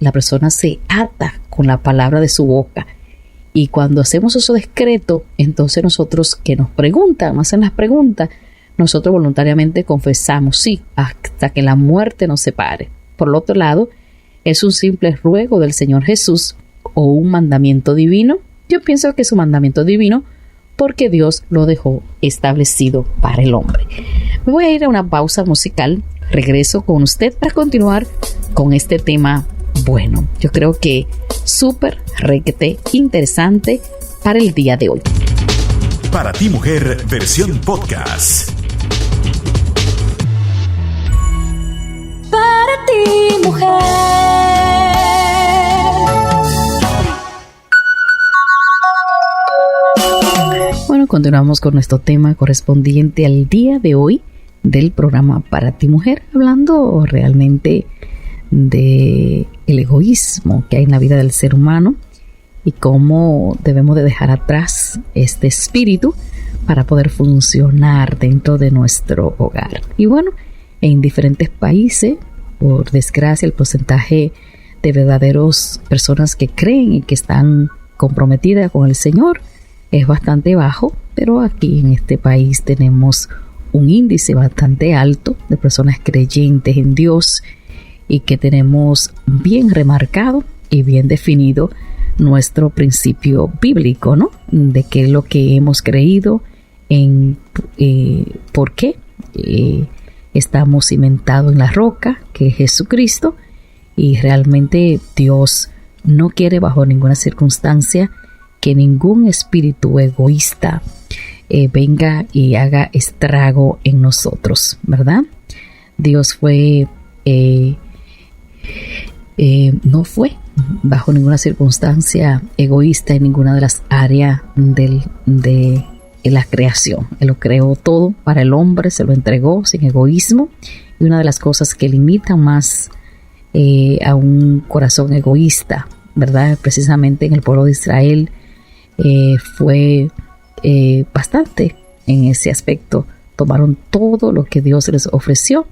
la persona se ata con la palabra de su boca. Y cuando hacemos eso discreto, entonces nosotros que nos preguntan, hacen las preguntas, nosotros voluntariamente confesamos, sí, hasta que la muerte nos separe. Por el otro lado, es un simple ruego del Señor Jesús o un mandamiento divino. Yo pienso que es un mandamiento divino porque Dios lo dejó establecido para el hombre. Me voy a ir a una pausa musical. Regreso con usted para continuar con este tema. Bueno, yo creo que súper requete interesante para el día de hoy. Para ti, mujer, versión podcast. Para ti, mujer. Bueno, continuamos con nuestro tema correspondiente al día de hoy del programa Para ti, mujer, hablando realmente de el egoísmo que hay en la vida del ser humano y cómo debemos de dejar atrás este espíritu para poder funcionar dentro de nuestro hogar. Y bueno, en diferentes países, por desgracia, el porcentaje de verdaderos personas que creen y que están comprometidas con el Señor es bastante bajo, pero aquí en este país tenemos un índice bastante alto de personas creyentes en Dios y que tenemos bien remarcado y bien definido nuestro principio bíblico, ¿no? De qué es lo que hemos creído, en por qué estamos cimentados en la roca, que es Jesucristo, y realmente Dios no quiere bajo ninguna circunstancia que ningún espíritu egoísta venga y haga estrago en nosotros, ¿verdad? Dios no fue bajo ninguna circunstancia egoísta en ninguna de las áreas de la creación. Él lo creó todo para el hombre, se lo entregó sin egoísmo, y una de las cosas que limitan más a un corazón egoísta, ¿verdad? Precisamente en el pueblo de Israel fue bastante en ese aspecto. Tomaron todo lo que Dios les ofreció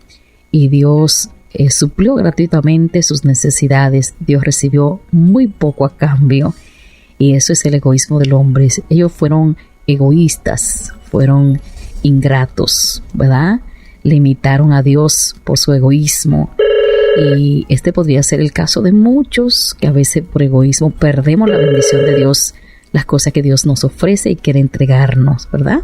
y Dios suplió gratuitamente sus necesidades. Dios recibió muy poco a cambio, y eso es el egoísmo del hombre. Ellos fueron egoístas, fueron ingratos, ¿verdad? Limitaron a Dios por su egoísmo, y este podría ser el caso de muchos que a veces por egoísmo perdemos la bendición de Dios, las cosas que Dios nos ofrece y quiere entregarnos, ¿verdad?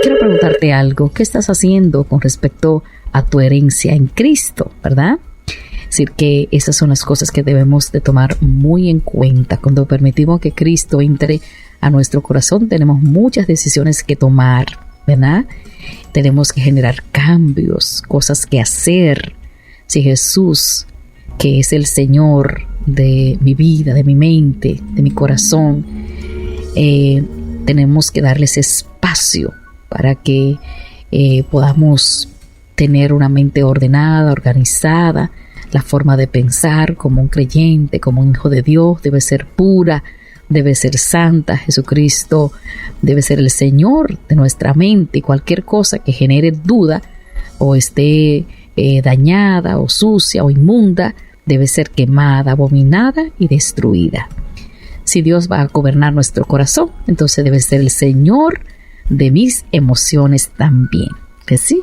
Quiero preguntarte algo. ¿Qué estás haciendo con respecto a tu herencia en Cristo, verdad? Es decir, que esas son las cosas que debemos de tomar muy en cuenta. Cuando permitimos que Cristo entre a nuestro corazón, tenemos muchas decisiones que tomar, ¿verdad? Tenemos que generar cambios, cosas que hacer. Si Jesús, que es el Señor de mi vida, de mi mente, de mi corazón, tenemos que darles espacio para que podamos tener una mente ordenada, organizada. La forma de pensar como un creyente, como un hijo de Dios, debe ser pura, debe ser santa. Jesucristo debe ser el Señor de nuestra mente, y cualquier cosa que genere duda o esté dañada o sucia o inmunda debe ser quemada, abominada y destruida. Si Dios va a gobernar nuestro corazón, entonces debe ser el Señor de mis emociones también. ¿Ves? ¿Sí?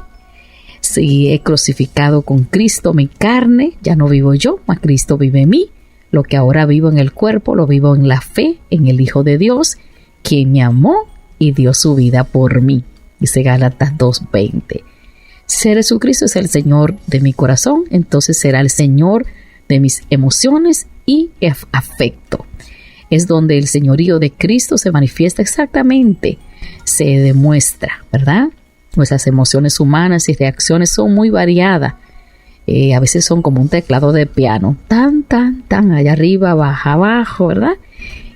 Si he crucificado con Cristo mi carne, ya no vivo yo, mas Cristo vive en mí. Lo que ahora vivo en el cuerpo, lo vivo en la fe, en el Hijo de Dios, quien me amó y dio su vida por mí. Dice Gálatas 2:20. Si Jesucristo es el Señor de mi corazón, entonces será el Señor de mis emociones y afecto. Es donde el señorío de Cristo se manifiesta exactamente, se demuestra, ¿verdad? Nuestras emociones humanas y reacciones son muy variadas. A veces son como un teclado de piano, tan, allá arriba, baja, abajo, ¿verdad?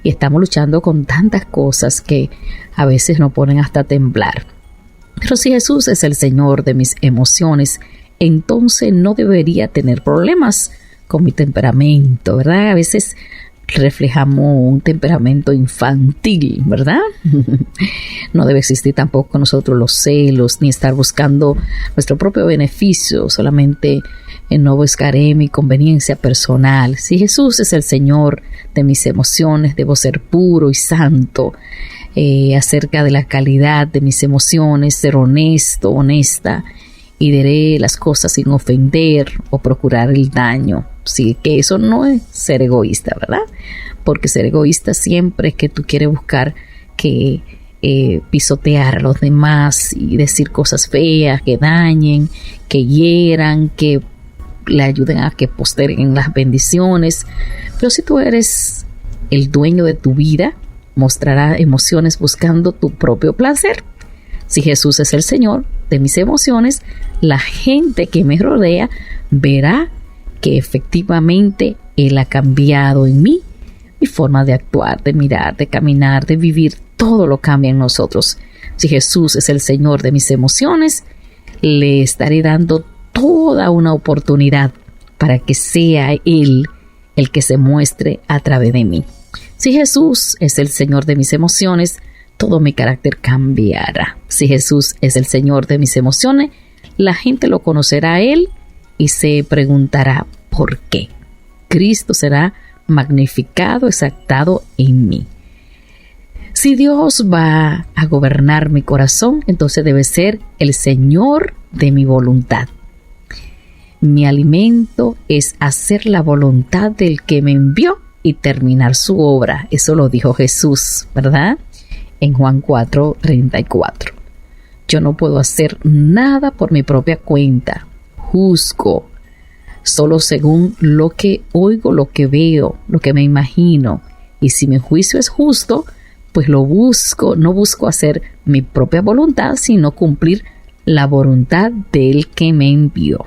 Y estamos luchando con tantas cosas que a veces nos ponen hasta a temblar. Pero si Jesús es el Señor de mis emociones, entonces no debería tener problemas con mi temperamento, ¿verdad? A veces reflejamos un temperamento infantil, ¿verdad? No debe existir tampoco con nosotros los celos, ni estar buscando nuestro propio beneficio, solamente no buscaré mi conveniencia personal. Si Jesús es el Señor de mis emociones, debo ser puro y santo acerca de la calidad de mis emociones, ser honesto, honesta, y diré las cosas sin ofender o procurar el daño. Sí, que eso no es ser egoísta, ¿verdad? Porque ser egoísta siempre es que tú quieres buscar que pisotear a los demás y decir cosas feas, que dañen, que hieran, que le ayuden a que posterguen las bendiciones. Pero si tú eres el dueño de tu vida, mostrarás emociones buscando tu propio placer. Si Jesús es el Señor de mis emociones, la gente que me rodea verá que efectivamente Él ha cambiado en mí. Mi forma de actuar, de mirar, de caminar, de vivir, todo lo cambia en nosotros. Si Jesús es el Señor de mis emociones, le estaré dando toda una oportunidad para que sea Él el que se muestre a través de mí. Si Jesús es el Señor de mis emociones, todo mi carácter cambiará. Si Jesús es el Señor de mis emociones, la gente lo conocerá a Él y se preguntará ¿por qué? Cristo será magnificado, exaltado en mí. Si Dios va a gobernar mi corazón, entonces debe ser el Señor de mi voluntad. Mi alimento es hacer la voluntad del que me envió y terminar su obra. Eso lo dijo Jesús, ¿verdad? En Juan 4:34. Yo no puedo hacer nada por mi propia cuenta. Juzgo solo según lo que oigo, lo que veo, lo que me imagino. Y si mi juicio es justo, pues no busco hacer mi propia voluntad, sino cumplir la voluntad del que me envió.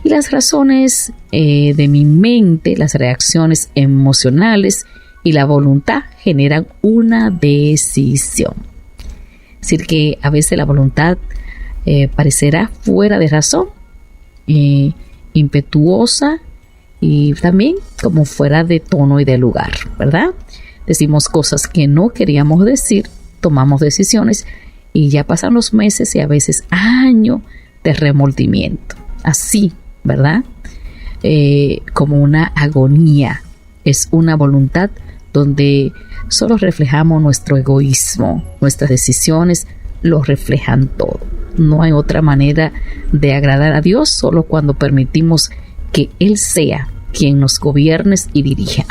Y las razones de mi mente, las reacciones emocionales y la voluntad generan una decisión. Es decir, que a veces la voluntad parecerá fuera de razón, impetuosa y también como fuera de tono y de lugar, ¿verdad? Decimos cosas que no queríamos decir, tomamos decisiones y ya pasan los meses y a veces años de remordimiento. Así, ¿verdad? Como una agonía. Es una voluntad donde solo reflejamos nuestro egoísmo. Nuestras decisiones lo reflejan todo. No hay otra manera de agradar a Dios, solo cuando permitimos que Él sea quien nos gobierne y dirija.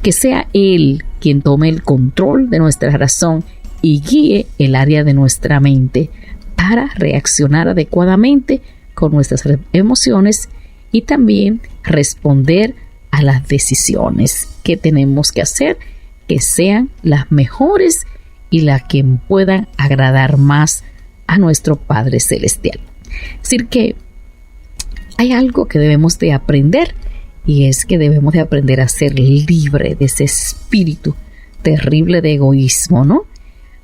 Que sea Él quien tome el control de nuestra razón y guíe el área de nuestra mente para reaccionar adecuadamente con nuestras emociones y también responder a las decisiones que tenemos que hacer, que sean las mejores y las que puedan agradar más a nuestro Padre Celestial. Es decir, que hay algo que debemos de aprender y es que debemos de aprender a ser libre de ese espíritu terrible de egoísmo, ¿no?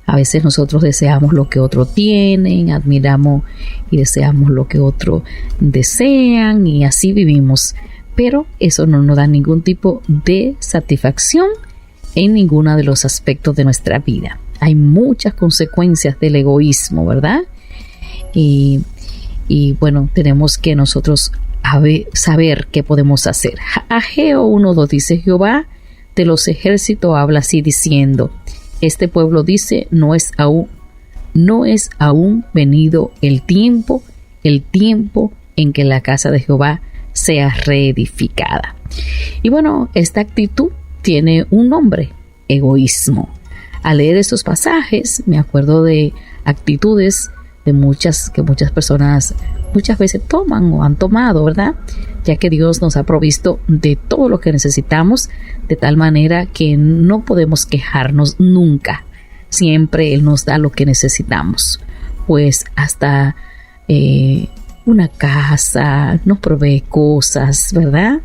A veces nosotros deseamos lo que otros tienen, admiramos y deseamos lo que otros desean y así vivimos. Pero eso no nos da ningún tipo de satisfacción en ninguno de los aspectos de nuestra vida. Hay muchas consecuencias del egoísmo, ¿verdad? Y bueno, tenemos que nosotros saber qué podemos hacer. Ageo 1:2 dice: Jehová de los ejércitos habla así diciendo: este pueblo dice, no es aún venido el tiempo en que la casa de Jehová sea reedificada. Y bueno, esta actitud tiene un nombre: egoísmo. Al leer estos pasajes me acuerdo de actitudes que muchas personas muchas veces toman o han tomado, ¿verdad? Ya que Dios nos ha provisto de todo lo que necesitamos, de tal manera que no podemos quejarnos nunca. Siempre Él nos da lo que necesitamos. Pues hasta una casa, nos provee cosas, ¿verdad?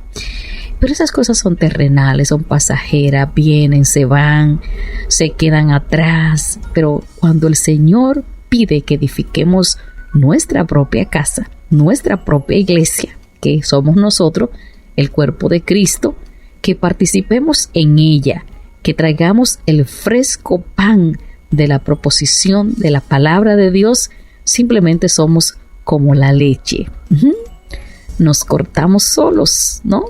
Pero esas cosas son terrenales, son pasajeras, vienen, se van, se quedan atrás. Pero cuando el Señor pide que edifiquemos nuestra propia casa, nuestra propia iglesia, que somos nosotros, el cuerpo de Cristo, que participemos en ella, que traigamos el fresco pan de la proposición de la palabra de Dios, simplemente somos como la leche. nos cortamos solos, ¿no?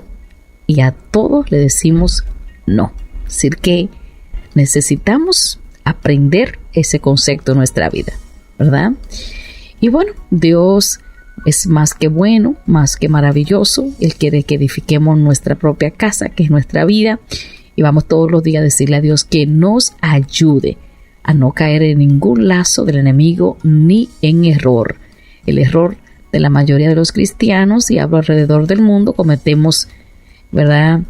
Y a todos le decimos no. Es decir, que necesitamos aprender ese concepto en nuestra vida, ¿verdad? Y bueno, Dios es más que bueno, más que maravilloso. Él quiere que edifiquemos nuestra propia casa, que es nuestra vida, y vamos todos los días a decirle a Dios que nos ayude a no caer en ningún lazo del enemigo ni en error. El error de la mayoría de los cristianos, y hablo alrededor del mundo, cometemos, ¿verdad?,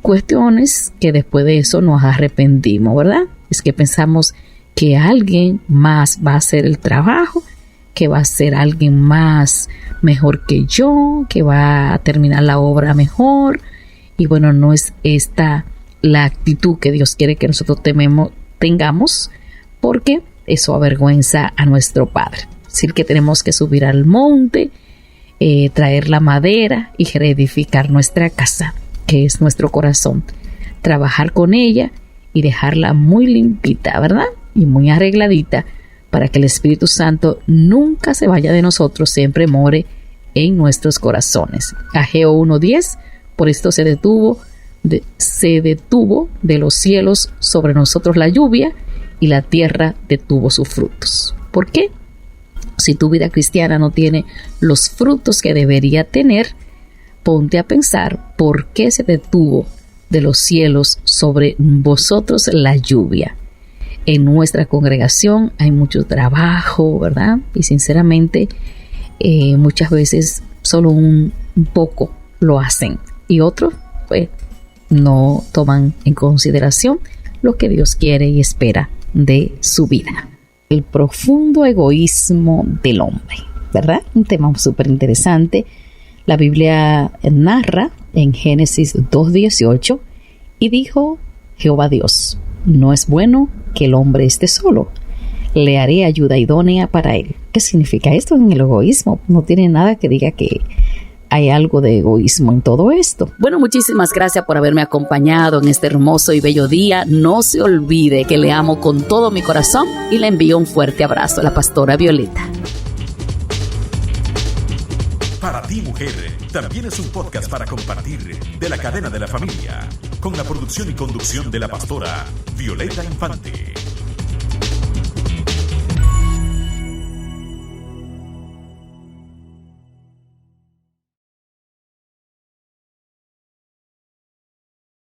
cuestiones que después de eso nos arrepentimos, ¿verdad? Es que pensamos que alguien más va a hacer el trabajo, que va a ser alguien más mejor que yo, que va a terminar la obra mejor. Y bueno, no es esta la actitud que Dios quiere que nosotros tengamos, porque eso avergüenza a nuestro Padre. Es decir, que tenemos que subir al monte, traer la madera y reedificar nuestra casa, que es nuestro corazón, trabajar con ella y dejarla muy limpita, ¿verdad? Y muy arregladita, para que el Espíritu Santo nunca se vaya de nosotros, siempre more en nuestros corazones. Ageo 1:10, por esto se detuvo de los cielos sobre nosotros la lluvia, y la tierra detuvo sus frutos. ¿Por qué? Si tu vida cristiana no tiene los frutos que debería tener, ponte a pensar por qué se detuvo de los cielos sobre vosotros la lluvia. En nuestra congregación hay mucho trabajo, ¿verdad? Y sinceramente, muchas veces solo un poco lo hacen, y otros pues no toman en consideración lo que Dios quiere y espera de su vida. El profundo egoísmo del hombre, ¿verdad? Un tema súper interesante. La Biblia narra en Génesis 2:18, y dijo Jehová Dios: no es bueno que el hombre esté solo, le haré ayuda idónea para él. ¿Qué significa esto en el egoísmo? No tiene nada que diga que hay algo de egoísmo en todo esto. Bueno, muchísimas gracias por haberme acompañado en este hermoso y bello día. No se olvide que le amo con todo mi corazón y le envío un fuerte abrazo a la pastora Violeta. Para ti, mujer, también es un podcast para compartir de la cadena de la familia, con la producción y conducción de la pastora Violeta Infante.